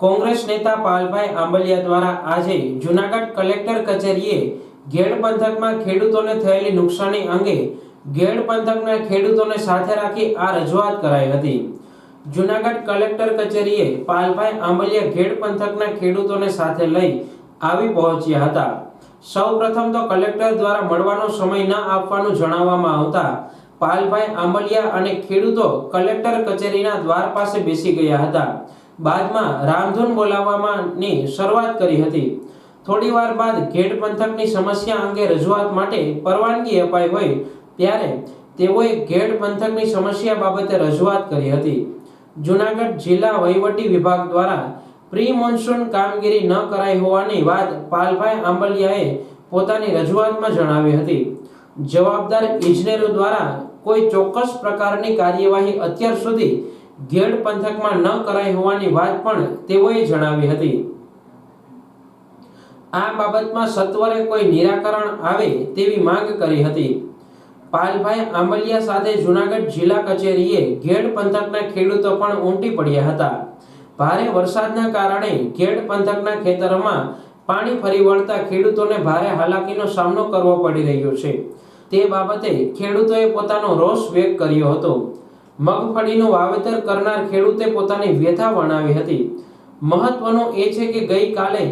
કોંગ્રેસ નેતા પાલભાઈ આંબલિયા દ્વારા આજે જૂનાગઢ કલેક્ટર કચેરીએ ગેડ પંથકમાં ખેડૂતોને થયેલી નુકસાની અંગે ગેડ પંથકના ખેડૂતોને સાથે રાખી આ રજૂઆત કરાઈ હતી। જૂનાગઢ કલેક્ટર કચેરીએ પાલભાઈ આંબલિયા ગેડ પંથકના ખેડૂતોને સાથે લઈ આવી પહોંચ્યા હતા। સૌપ્રથમ તો કલેક્ટર દ્વારા મળવાનો સમય ન આપવાનું જણાવવામાં આવતા પાલભાઈ આંબલિયા અને ખેડૂતો કલેક્ટર કચેરીના દ્વાર પાસે બેસી ગયા હતા। બાદમાં રામધૂન બોલાવવાની શરૂઆત કરી હતી। થોડીવાર બાદ ગેડ પંથકની સમસ્યા અંગે રજૂઆત માટે પરવાનગી અપાઈ હોય ત્યારે તેઓએ ગેડ પંથકની સમસ્યા બાબતે રજૂઆત કરી હતી। જૂનાગઢ જિલ્લા વહીવટી વિભાગ દ્વારા પ્રી મોન્સૂન કામગીરી ન કરાઈ હોવાની વાત પાલભાઈ આંબલિયાએ પોતાની રજૂઆતમાં જણાવી હતી। જવાબદાર ઇજનેરો દ્વારા કોઈ ચોક્કસ પ્રકારની કાર્યવાહી અત્યાર સુધી ગેડ પંથકમાં ન કરાઈ હોવાની વાત પણ તેઓએ જણાવી હતી। આ બાબતમાં સત્વરે કોઈ નિરાકરણ આવે તેવી માંગ કરી હતી। પાલભાઈ આંબલિયા સાથે જૂનાગઢ જિલ્લા કચેરીએ ગેડ પંથકના ખેડૂતો પણ ઉમટી પડ્યા હતા। ભારે વરસાદના કારણે ગેડ પંથકના ખેતરોમાં પાણી ફરી વળતા ખેડૂતોને ભારે હાલાકીનો સામનો કરવો પડી રહ્યો છે। તે બાબતે ખેડૂતોએ પોતાનો રોષ વ્યક્ત કર્યો હતો। મગફળીનું વાવેતર કરનાર ખેડૂતે પોતાની વ્યથા વર્ણવી હતી। મહત્વનું એ છે કે ગઈકાલે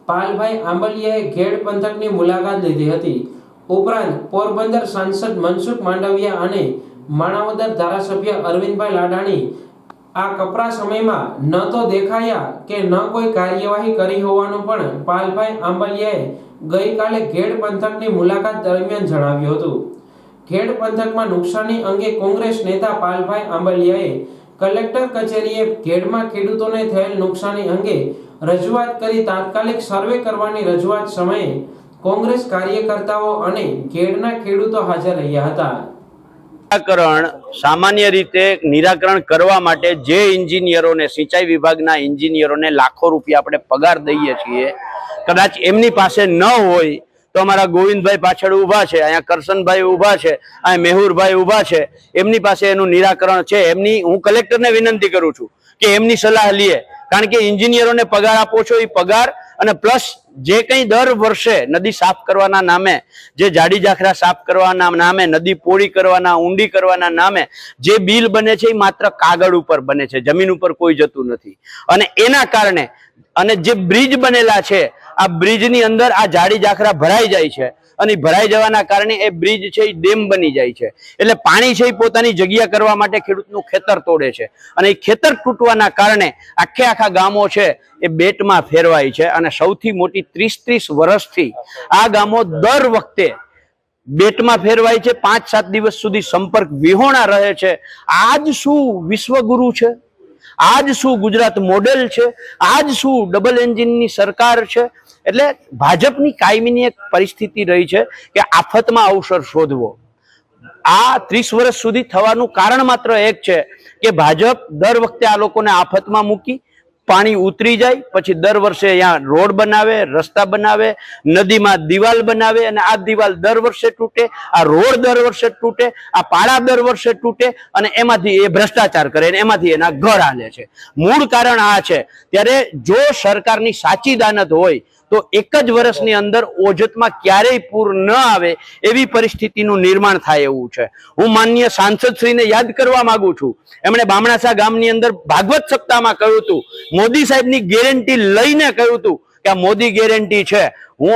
પાલભાઈ આંબલિયાએ ગેડ પંથકની મુલાકાત લીધી હતી। ઉપરાંત પોરબંદર સાંસદ મનસુખ માંડવિયા અને માણાવદર ધારાસભ્ય અરવિંદભાઈ લાડાણી આ કપરા સમયમાં ન તો દેખાયા કે ન કોઈ કાર્યવાહી કરી હોવાનું પણ પાલભાઈ આંબલિયાએ ગઈકાલે ગેડ પંથકની મુલાકાત દરમિયાન જણાવ્યું હતું। ગેડ પંથકમાં નુકસાની અંગે કોંગ્રેસ નેતા પાલભાઈ આંબલિયાએ કલેક્ટર કચેરીએ ગેડમાં ખેડૂતોને થયેલ નુકસાની અંગે રજૂઆત કરી તાત્કાલિક સર્વે કરવાની રજૂઆત સમયે કોંગ્રેસ કાર્યકર્તાઓ અને ગેડના ખેડૂતો હાજર રહ્યા હતા। નિરાકરણ સામાન્ય રીતે નિરાકરણ કરવા માટે જે એન્જિનિયરોને સિંચાઈ વિભાગના એન્જિનિયરોને લાખો રૂપિયા આપણે પગાર દઈએ છીએ, કદાચ એમની પાસે ન હોય તો અમારા ગોવિંદભાઈ પાછળ ઊભા છે, અહીંયા કરશનભાઈ ઊભા છે, અહીંયા મેહુરભાઈ ઊભા છે, એમની પાસે એનું નિરાકરણ છે। હું કલેક્ટરને વિનંતી કરું છું કે એમની સલાહ લઈએ, કારણ કે એન્જિનિયરોને પગાર આપો છો એ પગાર અને પ્લસ જે કંઈ દર વર્ષે નદી સાફ કરવાના નામે, જે જાડી જાખરા સાફ કરવાના નામે, નદી પોળી કરવાના, ઊંડી કરવાના નામે જે બિલ બને છે એ માત્ર કાગળ ઉપર બને છે, જમીન ઉપર કોઈ જતું નથી। અને એના કારણે અને જે બ્રિજ બનેલા છે, આ બ્રિજની અંદર આ જાડી જાખરા ભરાઈ જાય છે અને ભરાઈ જવાના કારણે એ બ્રિજ છે એ ડેમ બની જાય છે। એટલે પાણી છે એ પોતાની જગ્યા કરવા માટે ખેડૂતનું ખેતર તોડે છે અને એ ખેતર તૂટવાના કારણે આખા ગામો છે એ બેટમાં ફેરવાય છે। અને સૌથી મોટી 30 વર્ષથી આ ગામો દર વખતે બેટમાં ફેરવાય છે, 5-7 દિવસ સુધી સંપર્ક વિહોણા રહે છે। આજ શું વિશ્વગુરુ છે? આજ શું ગુજરાત મોડેલ છે? આજ શું ડબલ એન્જિનની સરકાર છે? એટલે ભાજપની કાયમીની એક પરિસ્થિતિ રહી છે કે આફતમાં અવસર શોધવો। આ 30 વર્ષ સુધી થવાનું કારણ માત્ર એક છે કે ભાજપ દર વખતે આ લોકોને આફતમાં મૂકી પાણી ઉતરી જાય પછી દર વર્ષે અહીંયા રોડ બનાવે, રસ્તા બનાવે, નદીમાં દિવાલ બનાવે અને આ દિવાલ દર વર્ષે તૂટે, આ રોડ દર વર્ષે તૂટે, આ પાડા દર વર્ષે તૂટે અને એમાંથી એ ભ્રષ્ટાચાર કરે અને એમાંથી એના ઘર હાલે છે। મૂળ કારણ આ છે। ત્યારે જો સરકારની સાચી દાનત હોય તો એક જ વર્ષની અંદર ઓજતમાં ક્યારેય પૂર ન આવે એવી પરિસ્થિતિનું નિર્માણ થાય એવું છે। હું માનનીય સાંસદશ્રીને યાદ કરવા માંગુ છું, એમણે બામણાસા ગામની અંદર ભાગવત સપ્તાહમાં કહ્યું હતું, મોદી સાહેબની ગેરંટી લઈને કહ્યું હતું કે આ મોદી ગેરંટી છે, હું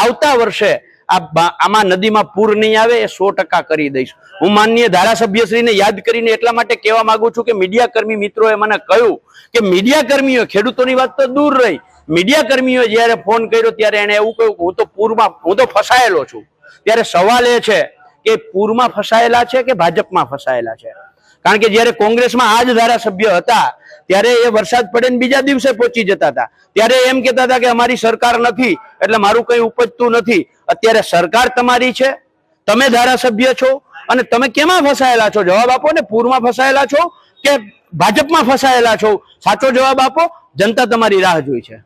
આવતા વર્ષે આમાં નદીમાં પૂર નહીં આવે એ 100% કરી દઈશ। હું માનનીય ધારાસભ્યશ્રીને યાદ કરીને એટલા માટે કહેવા માંગુ છું કે મીડિયા કર્મી મિત્રોએ મને કહ્યું કે મીડિયા કર્મીઓ, ખેડૂતોની વાત તો દૂર રહી, મીડિયા કર્મીઓ જયારે ફોન કર્યો ત્યારે એને એવું કહ્યું કે હું તો ફસાયેલો છું। ત્યારે સવાલ એ છે કે પૂરમાં ફસાયેલા છે કે ભાજપમાં ફસાયેલા છે? કારણ કે જયારે કોંગ્રેસમાં આ જ ધારાસભ્ય હતા ત્યારે એ વરસાદ પડે ને બીજા દિવસે પહોંચી જતા હતા, ત્યારે એમ કહેતા હતા કે અમારી સરકાર નથી એટલે મારું કંઈ ઉપજતું નથી। અત્યારે સરકાર તમારી છે, તમે ધારાસભ્ય છો અને તમે કેમાં ફસાયેલા છો? જવાબ આપો ને। પૂરમાં ફસાયેલા છો કે ભાજપમાં ફસાયેલા છો? સાચો જવાબ આપો, જનતા તમારી રાહ જોઈ છે।